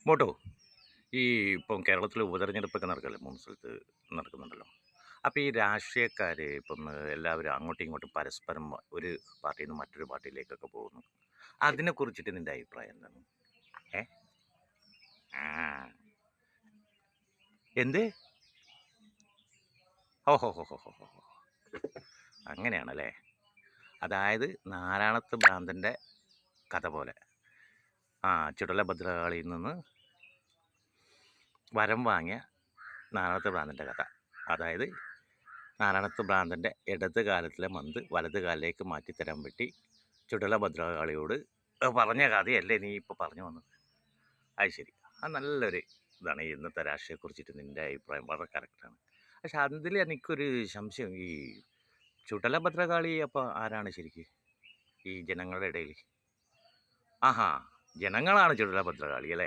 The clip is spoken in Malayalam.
മോട്ടോ ഈ ഇപ്പം കേരളത്തിൽ ഉപതെരഞ്ഞെടുപ്പൊക്കെ നടക്കല്ലേ 3 സ്ഥലത്ത് നടക്കുന്നുണ്ടല്ലോ. അപ്പോൾ ഈ രാഷ്ട്രീയക്കാർ ഇപ്പം എല്ലാവരും അങ്ങോട്ടും ഇങ്ങോട്ടും പരസ്പരം ഒരു പാർട്ടിയിൽ നിന്ന് മറ്റൊരു പാർട്ടിയിലേക്കൊക്കെ പോകുന്നു. അതിനെക്കുറിച്ചിട്ട് നിൻ്റെ അഭിപ്രായം എന്താണ്? ഏ ആ എന്ത്? ഓഹോ ഹോ ഹോ ഹോ ഹോ ഹോ. അങ്ങനെയാണല്ലേ. അതായത് നാരായണത്ത് ഭ്രാന്തൻ്റെ കഥ പോലെ ചുടല ഭദ്രകാളിയിൽ നിന്ന് വരം വാങ്ങിയ നാരായണത്ത് ഭ്രാന്തൻ്റെ കഥ. അതായത് നാരായണത്ത് ഭ്രാന്തൻ്റെ ഇടത് കാലത്തിലെ മന്ത് വലത് കാലിലേക്ക് മാറ്റിത്തരാൻ പറ്റി ചുടല ഭദ്രകാളിയോട് പറഞ്ഞ കഥയല്ലേ നീ ഇപ്പോൾ പറഞ്ഞു വന്നത്? അത് ശരി. അത് നല്ലൊരു ഇതാണ്. ഈ ഇന്നത്തെ രാഷ്ട്രീയത്തെക്കുറിച്ചിട്ട് നിൻ്റെ അഭിപ്രായം വളരെ കറക്റ്റാണ്. പക്ഷെ അതിൽ എനിക്കൊരു സംശയം. ഈ ചുടല ഭദ്രകാളി അപ്പോൾ ആരാണ് ശരിക്ക് ഈ ജനങ്ങളുടെ ഇടയിൽ? ആഹാ, ജനങ്ങളാണ് ചുടല ഭദ്രകാളി അല്ലേ?